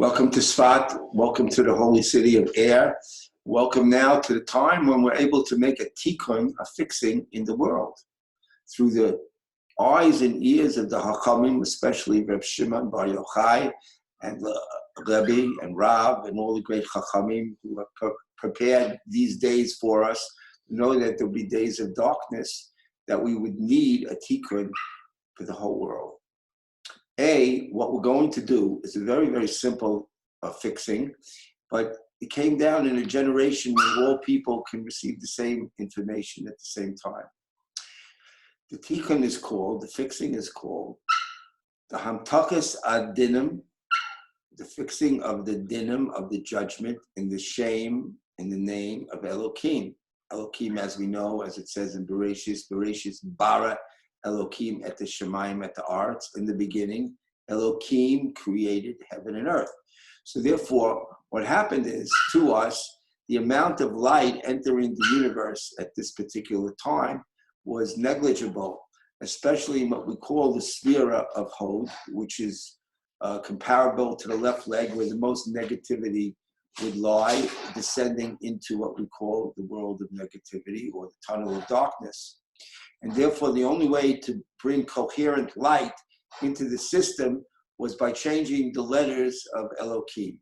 Welcome to Sfat. Welcome to the holy city of air. Welcome now to the time when we're able to make a tikkun, a fixing in the world, through the eyes and ears of the Hachamim, especially Reb Shimon Bar Yochai and the Rebbe and Rav and all the great Chachamim who have prepared these days for us, know that there'll be days of darkness, that we would need a tikkun for the whole world. What we're going to do is a very, very simple fixing, but it came down in a generation where all people can receive the same information at the same time. The tikkun is called, the fixing is called, the hamtakas ad dinim, the fixing of the dinim, of the judgment, in the shame, in the name of Elokim. Elokim, as we know, as it says in Bereshis bara Elokim et the Shemayim et the arts. In the beginning, Elokim created heaven and earth. So therefore, what happened is, to us, the amount of light entering the universe at this particular time was negligible, especially in what we call the sphera of Hod, which is comparable to the left leg, where the most negativity would lie, descending into what we call the world of negativity, or the tunnel of darkness. And therefore, the only way to bring coherent light into the system was by changing the letters of Elohim.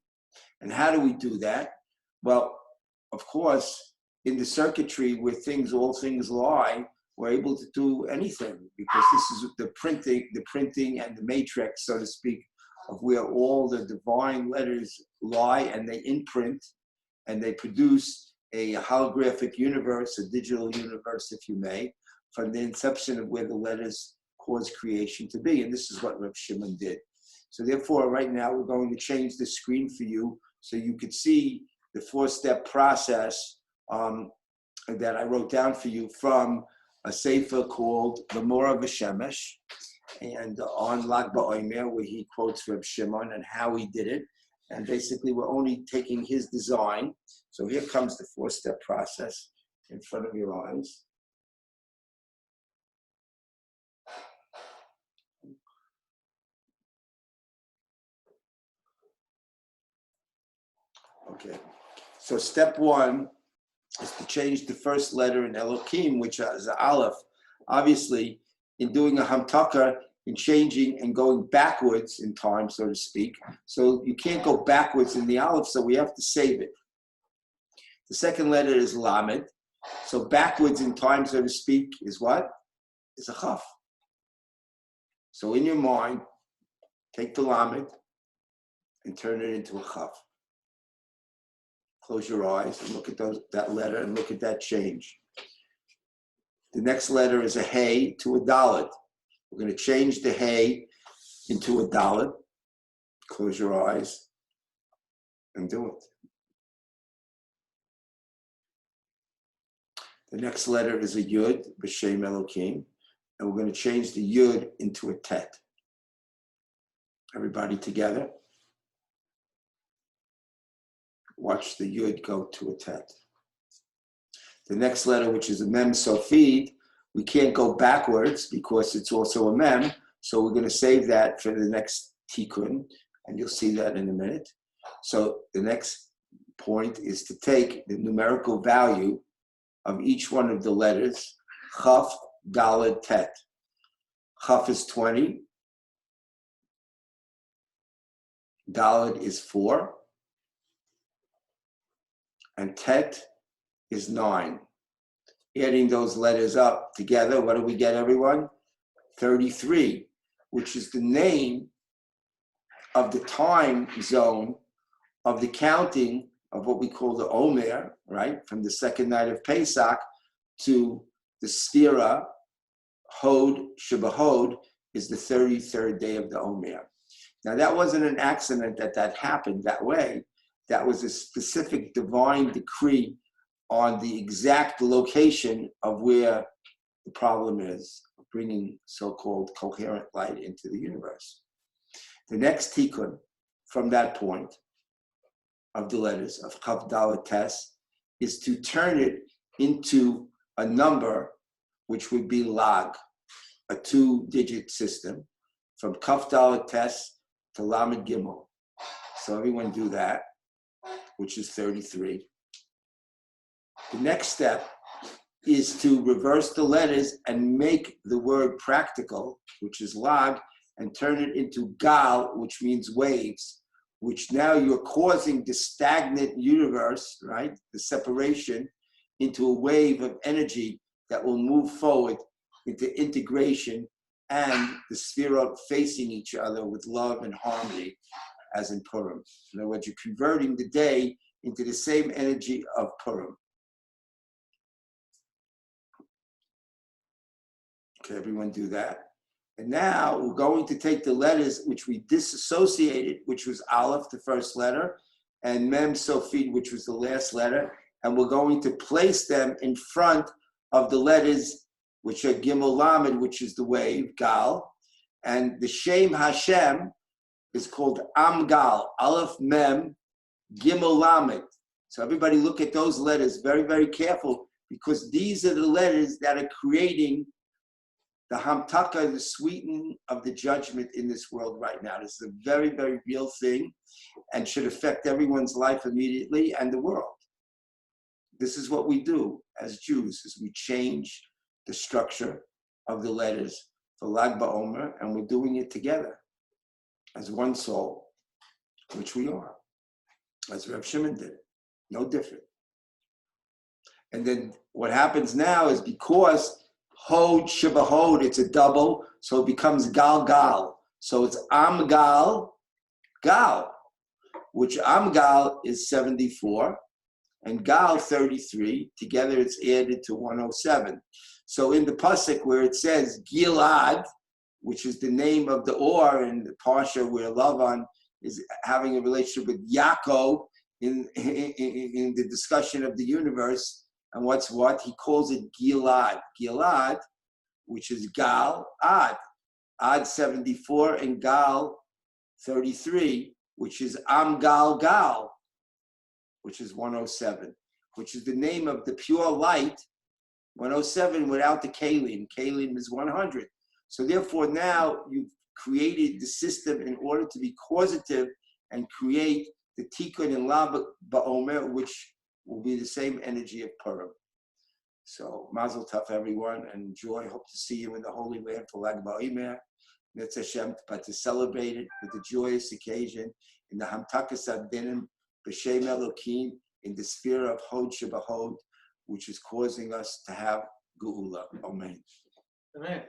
And how do we do that? Well, of course, in the circuitry where all things lie, we're able to do anything, because this is the printing and the matrix, so to speak, of where all the divine letters lie, and they imprint and they produce a holographic universe, a digital universe, if you may, from the inception of where the letters cause creation to be. And this is what Rav Shimon did. So therefore, right now, we're going to change the screen for you so you could see the four-step process that I wrote down for you from a sefer called Lemora V'Shemesh, and on Lag BaOmer, where he quotes Rav Shimon and how he did it. And basically, we're only taking his design. So here comes the four-step process in front of your eyes. Okay, so step one is to change the first letter in Elohim, which is Aleph. Obviously, in doing a hamtaka, in changing and going backwards in time, so to speak. So you can't go backwards in the Aleph, so we have to save it. The second letter is Lamed. So backwards in time, so to speak, is what? Is a Chaf. So in your mind, take the Lamed and turn it into a Chaf. Close your eyes and look at that letter and look at that change. The next letter is a Hey to a Dalet. We're going to change the Hey into a Dalet. Close your eyes and do it. The next letter is a Yud, B'Shem Elokim, and we're going to change the Yud into a Tet. Everybody together. Watch the Yud go to a Tet. The next letter, which is a Mem Sofid, we can't go backwards because it's also a Mem, so we're going to save that for the next Tikkun, and you'll see that in a minute. So the next point is to take the numerical value of each one of the letters, Chaf, Dalet, Tet. Chaf is 20, Dalet is 4, and Tet is 9. Adding those letters up together, what do we get, everyone? 33, which is the name of the time zone of the counting of what we call the Omer, right? From the second night of Pesach to the Sphera, Hod, Shebahod, is the 33rd day of the Omer. Now, that wasn't an accident that happened that way. That was a specific divine decree on the exact location of where the problem is, bringing so-called coherent light into the universe. The next tikkun from that point of the letters of Chaf Dalet Tes is to turn it into a number which would be Lag, a 2-digit system, from Chaf Dalet Tes to Lamed Gimel. So everyone do that, which is 33. The next step is to reverse the letters and make the word practical, which is lag, and turn it into gal, which means waves, which now you're causing the stagnant universe, right, the separation, into a wave of energy that will move forward into integration and the sphere of facing each other with love and harmony, as in Purim. In other words, you're converting the day into the same energy of Purim. Okay, everyone do that. And now we're going to take the letters which we disassociated, which was Aleph, the first letter, and Mem Sofid, which was the last letter, and we're going to place them in front of the letters which are Gimel Lamed, which is the wave, Gal, and the Shem Hashem is called Amgal, Aleph Mem Gimel Lamed. So everybody look at those letters, very, very careful, because these are the letters that are creating the hamtaka, the sweetening of the judgment in this world right now. This is a very, very real thing and should affect everyone's life immediately and the world. This is what we do as Jews, is we change the structure of the letters for Lag BaOmer, and we're doing it together as one soul, which we are, as Rav Shimon did, no different. And then what happens now is because Hod Shebahod, it's a double, so it becomes Gal Gal. So it's Amgal Gal, which Amgal is 74 and Gal 33. Together it's added to 107. So in the pasuk where it says Gilad, which is the name of the Or in the Parsha where Lavan is having a relationship with Yaakov in the discussion of the universe, and what's what? He calls it Gilad. Gilad, which is Gal, Ad. Ad 74 and Gal 33, which is Amgal Gal, which is 107, which is the name of the pure light, 107 without the Kalim. Kalim is 100. So therefore now you've created the system in order to be causative and create the Tikkun and Lag BaOmer, which will be the same energy of Purim. So Mazel Tov, everyone, and enjoy. Hope to see you in the Holy Land for Lag BaOmer. Netz Hashem, but to celebrate it with a joyous occasion in the Hamtakas Adinim, B'Shem Elokim, in the sphere of Hod Shebahod, which is causing us to have Geula. Amen. Amen.